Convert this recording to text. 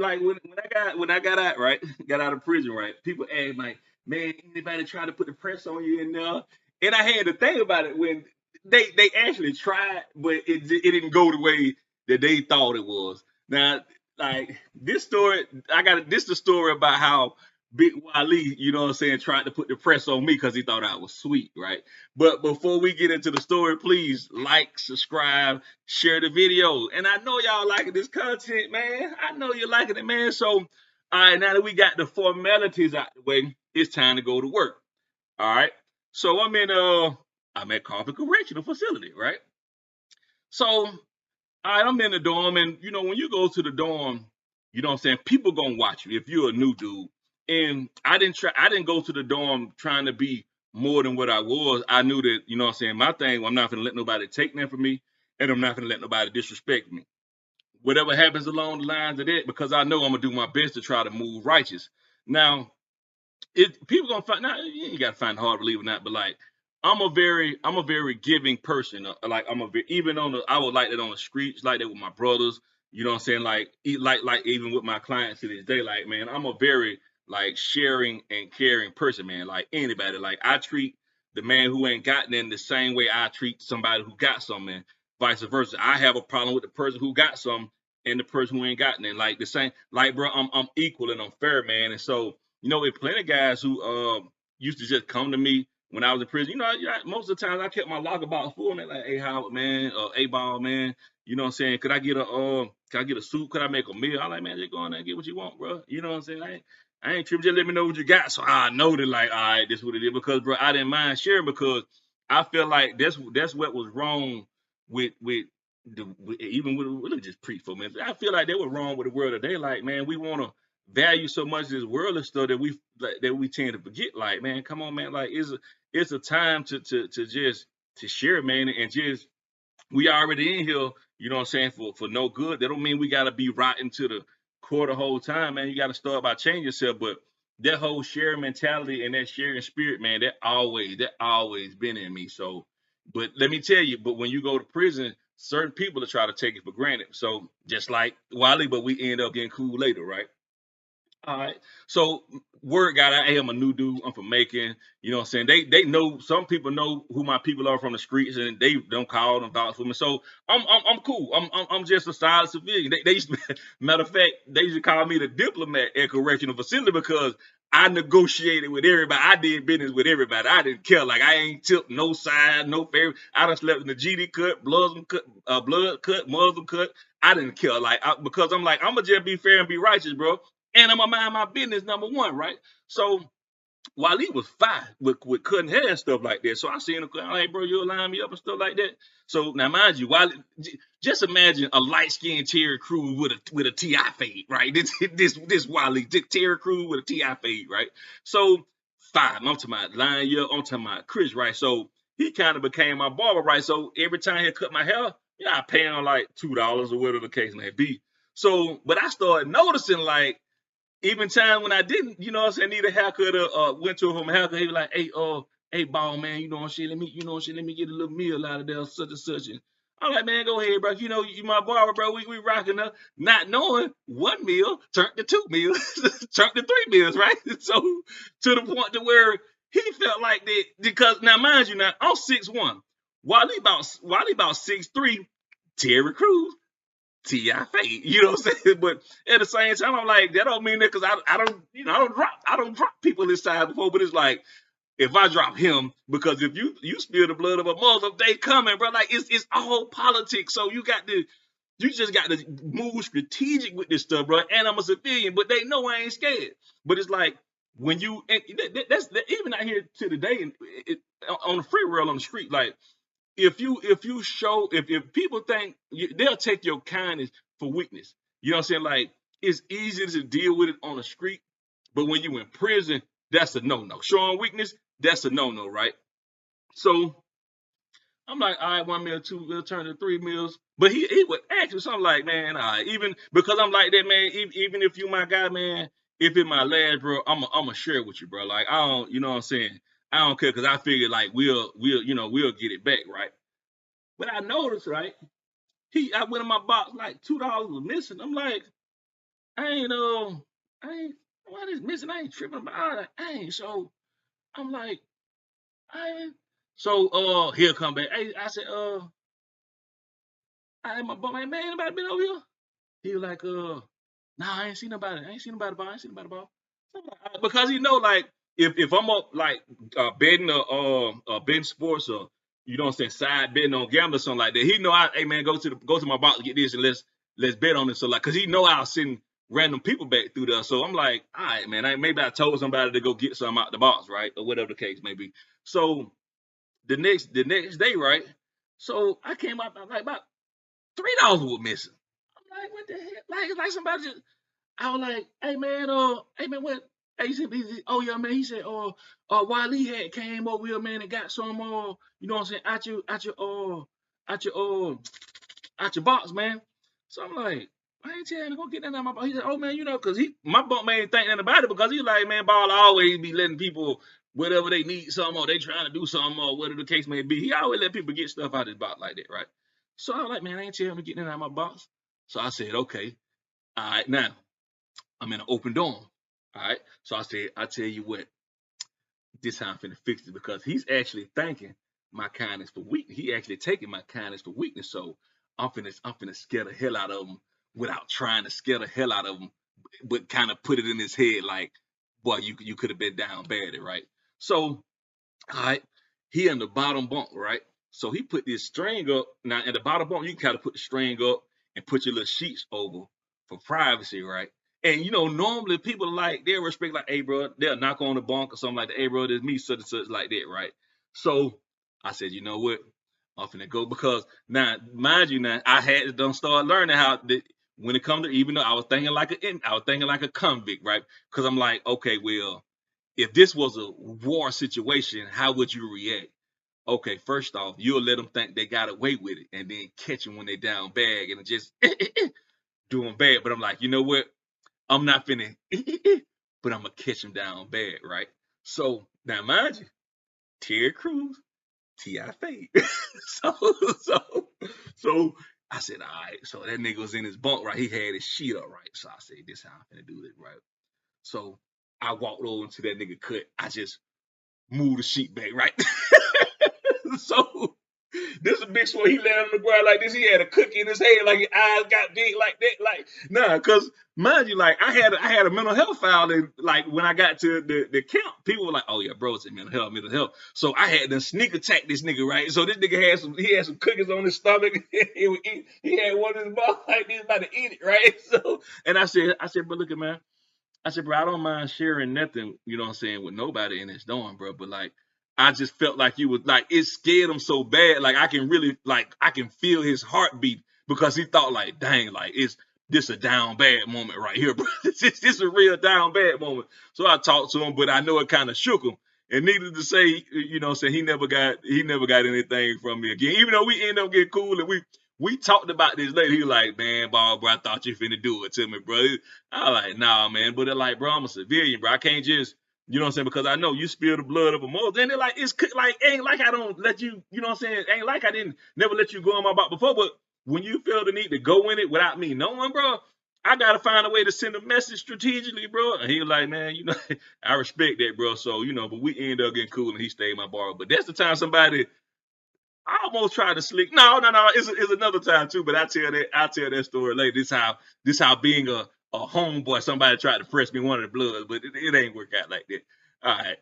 like when I got out, right, got out of prison, right, people ask like, man, anybody trying to put the press on you in there? And I had to think about it when they actually tried, but it didn't go the way that they thought it was. Now, like this story, this the story about how Big Wiley, you know what I'm saying, tried to put the press on me because he thought I was sweet, right? But before we get into the story, please like, subscribe, share the video. And I know y'all liking this content, man. I know you're liking it, man. So, all right, now that we got the formalities out the way, it's time to go to work. All right. So I'm at Carver Correctional Facility, right? So, all right, I'm in the dorm, and you know, when you go to the dorm, you know what I'm saying, people gonna watch you if you're a new dude. And I didn't go to the dorm trying to be more than what I was. I knew that, you know what I'm saying, my thing, I'm not gonna let nobody take that from me, and I'm not gonna let nobody disrespect me. Whatever happens along the lines of that, because I know I'm gonna do my best to try to move righteous. Now, people gonna find now you ain't gotta find it hard to believe or not, but like I'm a very giving person. Like even on the I would like that on the streets, like that with my brothers. You know what I'm saying? Like even with my clients to this day, like man, I'm a very like sharing and caring person, man. Like anybody, like I treat the man who ain't got nothing the same way I treat somebody who got something, vice versa. I have a problem with the person who got some and the person who ain't got nothing. Like the same, like bro, I'm equal and I'm fair, man. And so you know, with plenty of guys who used to just come to me when I was in prison. You know, most of the times I kept my locker box full, man. Like, hey, Howard, man, A-ball, man. You know what I'm saying? Could I get a suit? Could I make a meal? I'm like, man, just go in there and get what you want, bro. You know what I'm saying? I ain't tripping. Just let me know what you got, so I know that, like, all right, this is what it is. Because, bro, I didn't mind sharing because I feel like that's what was wrong even with religious people, man. I feel like they were wrong with the world today. Like, man, we want to value so much of this worldly stuff that we tend to forget. Like, man, come on, man. Like, it's a time to just to share, man, and just we already in here. You know what I'm saying for no good. That don't mean we gotta be rotting to the core the whole time, man. You got to start by changing yourself. But that whole sharing mentality and that sharing spirit, man, that always been in me. So, but let me tell you, but when you go to prison, certain people will try to take it for granted. So just like Wiley, but we end up getting cool later, right? All right. So word got out, hey, I'm a new dude. I'm from Macon. You know what I'm saying? They know some people know who my people are from the streets and they don't call them vouch for me. So I'm cool. I'm just a solid civilian. They used to, matter of fact, they used to call me the diplomat at correctional facility because I negotiated with everybody. I did business with everybody. I didn't care. Like I ain't tipped no side, no favor. I done slept in the GD cut, blood cut, Muslim cut. I didn't care. Like because I'm like, I'm gonna just be fair and be righteous, bro, and I'm gonna mind my business, number one, right? So while he was fine with cutting hair and stuff like that, so I seen him, hey, bro, you'll line me up and stuff like that. So now, mind you, while just imagine a light skinned Terry Crews with a Ti fade, right? This Wiley Terry Crews with a Ti fade, right? So fine, I'm talking about line you up, I'm talking about Chris, right? So he kind of became my barber, right? So every time he cut my hair, I pay him like $2 or whatever the case may be. So, but I started noticing like even time when I didn't, you know what I'm saying, need a haircut or went to him a haircut, he was like, hey, ball man, you know what I'm saying, let me get a little meal out of there, such and such. And I'm like, man, go ahead, bro. You know, you my barber, bro. We rocking up, not knowing one meal turned to two meals, turned to three meals, right? So to the point to where he felt like that because now mind you, now I'm 6'1", Wiley about 6'3", Terry Crews. Ti fade, you know what I'm saying? But at the same time, I'm like, that don't mean that because I don't, you know, I don't drop people this size before, but it's like if I drop him, because if you spill the blood of a Muslim, they coming, bro. Like it's all politics. So you just got to move strategic with this stuff, bro. And I'm a civilian, but they know I ain't scared. But it's like when you and that's even out here to the day on the free world on the street, like if you show if people think they'll take your kindness for weakness. You know what I'm saying? Like it's easy to deal with it on the street, but when you in prison, that's a no-no. Showing weakness, that's a no-no, right? So I'm like, all right, 1 meal, 2 meal, turn to 3 meals. But he would ask me something like, man, all right, even because I'm like that, man, even if you my guy, man, if it's my lad, bro, I'm gonna share with you, bro. Like I don't, you know what I'm saying? I don't care because I figure like we'll get it back, right? But I noticed, right? I went in my box like $2 was missing. I'm like, I ain't I ain't what is missing? I ain't tripping about it. I ain't so I'm like, I ain't so he'll come back. Hey, I said, I my bum like, man, anybody been over here? He was like, nah, I ain't seen nobody. I ain't seen nobody ball. I ain't seen nobody ball. So I'm like, because he know like if I'm up like betting or betting sports or you know what I'm saying, side betting on gambling or something like that, he know I hey man, go to my box get this and let's bet on it. So like cause he know I was sending random people back through there. So I'm like, all right, man, maybe I told somebody to go get some out the box, right? Or whatever the case may be. So the next day, right? So I came out like about $3 was missing. I'm like, what the hell? Like, it's like somebody just, I was like, hey man, what? Hey, oh yeah, man. He said, Wiley had came over here, man, and got some, you know what I'm saying, out your, out your box, man. So I'm like, I ain't telling him to go get that out of my box. He said, oh man, you know, cause my bunk man ain't think nothing about it because he like, man, ball always be letting people whatever they need something or they trying to do something or whatever the case may be. He always let people get stuff out of his box like that, right? So I was like, man, I ain't telling him to get that out of my box. So I said, okay, all right, now I'm in an open dorm. All right. So I said, I tell you what, this how I'm finna fix it because he's actually thanking my kindness for weakness. He actually taking my kindness for weakness. So I'm finna scare the hell out of him without trying to scare the hell out of him, but kind of put it in his head like, boy, you could have been down bad, right? So all right. He in the bottom bunk, right? So he put this string up. Now at the bottom bunk, you can kind of put the string up and put your little sheets over for privacy, right? And you know, normally people like they'll respect like, hey, bro, they'll knock on the bunk or something like that. Hey, bro, there's me, such and such like that, right? So I said, you know what? I'm finna go because now, mind you, now I had to done start learning how when it comes to even though I was thinking like a convict, right? Because I'm like, okay, well, if this was a war situation, how would you react? Okay, first off, you'll let them think they got away with it and then catch them when they down bad and just doing bad. But I'm like, you know what? I'm not finna, but I'm gonna catch them down bad, right? So now, mind you, Terry Crews, T.I. Fade. so, so, so I said, all right. So that nigga was in his bunk, right? He had his sheet up, right? So I said, this how I'm finna do this, right? So I walked over to that nigga cut. I just move the sheet back, right? So this a big swore he laid on the ground like this. He had a cookie in his head, like his eyes got big like that. Like, nah, cause mind you, like I had a mental health file and like when I got to the camp, people were like, oh yeah, bro, it's mental health. So I had to sneak attack this nigga, right? So this nigga had some cookies on his stomach. He had one in his mouth like this about to eat it, right? So and I said, but look at man. I said, bro, I don't mind sharing nothing, you know what I'm saying, with nobody in this dorm, bro. But like, I just felt like you was like, it scared him so bad. Like, I can really, like, I can feel his heartbeat because he thought, like, dang, like, it's this a down bad moment right here, bro. This a real down bad moment. So I talked to him, but I know it kind of shook him. And needless to say, you know what I'm saying, he never got anything from me again. Even though we ended up getting cool and we talked about this later. He was like, man, Bob, bro, I thought you finna do it to me, bro. I was like, nah, man. But they're like, bro, I'm a civilian, bro. I can't just, you know what I'm saying? Because I know you spill the blood of a mother. And they're like, like, ain't like I don't let you, you know what I'm saying? Ain't like I didn't never let you go on my box before. But when you feel the need to go in it without me knowing, bro, I gotta find a way to send a message strategically, bro. And he was like, man, you know, I respect that, bro. So, you know, but we ended up getting cool and he stayed my bar. But that's the time somebody I almost tried to slick. No. It's another time too, but I tell that story later. This how being a homeboy, somebody tried to press me one of the bloods, but it ain't work out like that. All right.